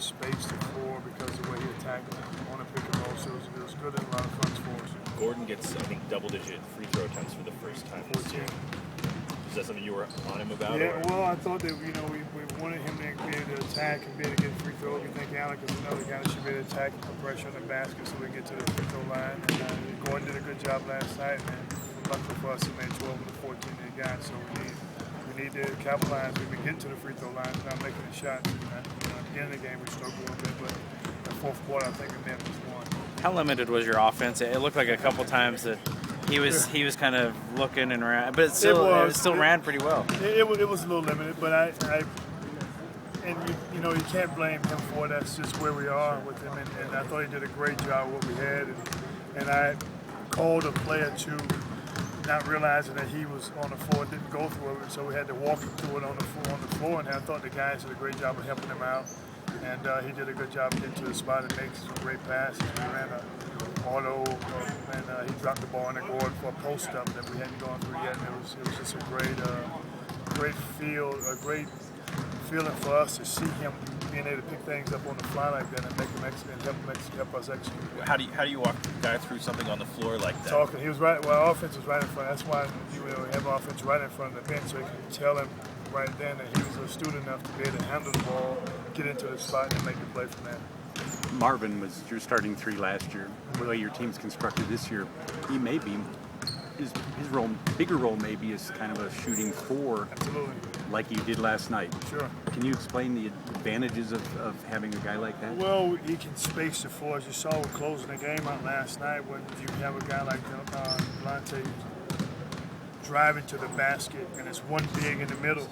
space the floor because of the way he attacked on a pick and roll. So it was good and a lot of fun for us. Gordon gets, I think, double-digit free throw attempts for the first time this 14. year. Is that something you were on him about? Yeah, or? well, I thought that, we wanted him to be able to attack and be able to get free throws. We think Alec is another guy that should be able to attack and put pressure on the basket so we can get to the free throw line. And Gordon did a good job last night, and luckily for us, he made 12 of the 14 that he got. So we need to capitalize. We've been getting to the free throw line, not making the shots. At the beginning of the game, we struggled a little bit, but in the fourth quarter, I think we managed one. How limited was your offense? It looked like a couple times that he was kind of looking and ran, but it still ran pretty well. It was a little limited, but you can't blame him for it. That's just where we are with him, and I thought he did a great job with what we had, and I called a play or two, not realizing that he was on the floor, didn't go through it, so we had to walk him through it on the floor, and I thought the guys did a great job of helping him out, and he did a good job getting to the spot and making some great passes. We ran a auto, and he dropped the ball in the board for a post up that we hadn't gone through yet. And it was just a great feeling for us to see him being able to pick things up on the fly like that and make him help us execute. How do you walk a guy through something on the floor like that? Talking, he was right. Well, our offense was right in front. That's why we have offense right in front of the bench, so you can tell him right then that he was astute enough to be able to handle the ball, get into the spot, and make the play from there. Marvin was your starting three last year. The way your team's constructed this year, he may be his role, bigger role maybe is kind of a shooting four. Absolutely. Like you did last night. Sure. Can you explain the advantages of having a guy like that? Well, he can space the floor. As you saw, we're closing the game out last night when you have a guy like Delonte driving to the basket, and it's one big in the middle.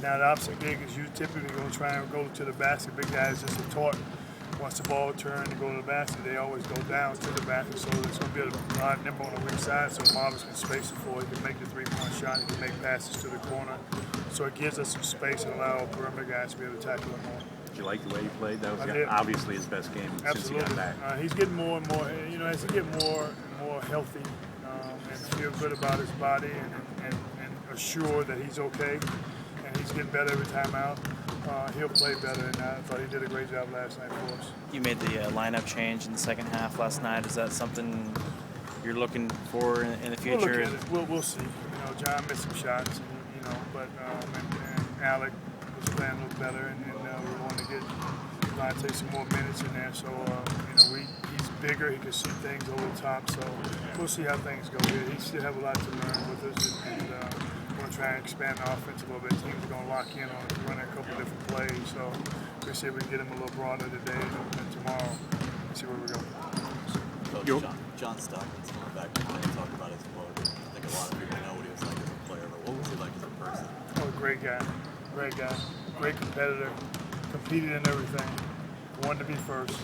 Now, the opposite big is you typically going to try and go to the basket. Big guy is just a taught. Once the ball turns to go to the basket, they always go down to the basket, so it's going to be a lot of nimble on the weak side, so Marvin can space the floor. He can make the three-point shot. He can make passes to the corner. So it gives us some space and allow perimeter guys to be able to tackle him more. Did you like the way he played? That was obviously his best game since he got back. He's getting more and more, as he gets more and more healthy and feel good about his body and assured that he's okay, and he's getting better every time out. He'll play better, and I thought he did a great job last night for us. You made the lineup change in the second half last night. Is that something you're looking for in the future? We'll look at it. We'll see. John missed some shots, but Alec was playing a little better, and we want to get take some more minutes in there. So he's bigger. He can see things over the top. So we'll see how things go. He still have a lot to learn with us, and we're going to try and expand the offense a little bit. Teams are going to lock in on running a couple different plays. So we'll see if we can get him a little broader today and tomorrow. See where we go. Coach John Stockton's coming back to talk about his quote. I think a lot of people know what he was like as a player, but what was he like as a person? Oh, great guy, great competitor, competed in everything, wanted to be first,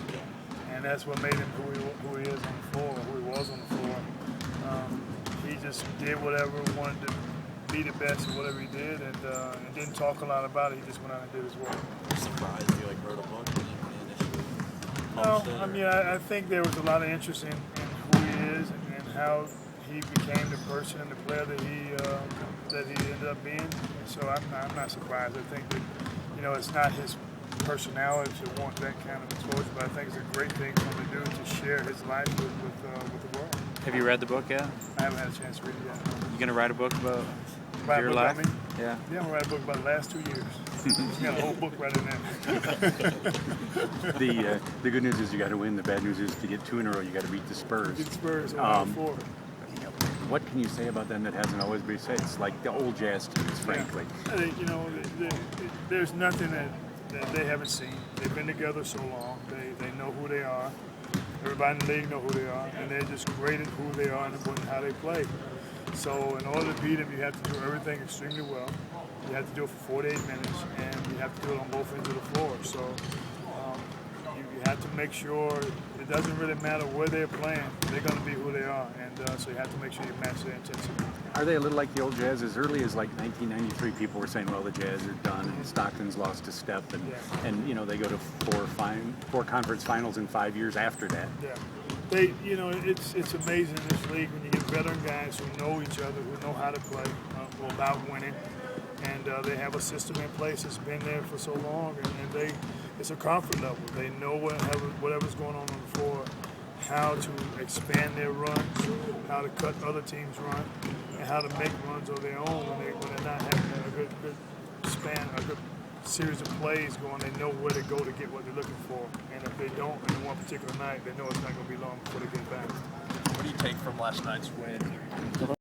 and that's what made him who he is on the floor, who he was on the floor. He just did whatever, wanted to be the best at whatever he did, and didn't talk a lot about it. He just went out and did his work. Were you surprised he wrote a book when he initially? No, I think there was a lot of interest in who he is and how he became the person and the player that he ended up being. So I'm not surprised. I think that it's not his personality to want that kind of exposure, but I think it's a great thing for him to do to share his life with the world. Have you read the book yet? I haven't had a chance to read it yet. You gonna write a book about your life? Yeah. I'm gonna write a book about the last 2 years. You got a whole book right in there. The good news is you got to win. The bad news is to get 2 in a row, you got to beat the Spurs. Beat the Spurs 4. What can you say about them that hasn't always been said? It's like the old Jazz teams, frankly. There's nothing that they haven't seen. They've been together so long. They know who they are. Everybody in the league know who they are, and they're just great at who they are and how they play. So in order to beat them, you have to do everything extremely well. You have to do it for 48 minutes, and you have to do it on both ends of the floor. So you have to make sure it doesn't really matter where they're playing. They're going to be who they are, and so you have to make sure you match their intensity. Are they a little like the old Jazz? As early as like 1993, people were saying, well, the Jazz are done, and Stockton's lost a step, and they go to 4 conference finals in 5 years after that. Yeah. It's amazing in this league when you get veteran guys who know each other, who know how to play, without winning, And they have a system in place that's been there for so long, and it's a comfort level. They know whatever's going on the floor, how to expand their runs, how to cut other teams' run, and how to make runs of their own when they're not having a good span, a good series of plays going. They know where to go to get what they're looking for, and if they don't in one particular night, they know it's not going to be long before they get back. What do you take from last night's win?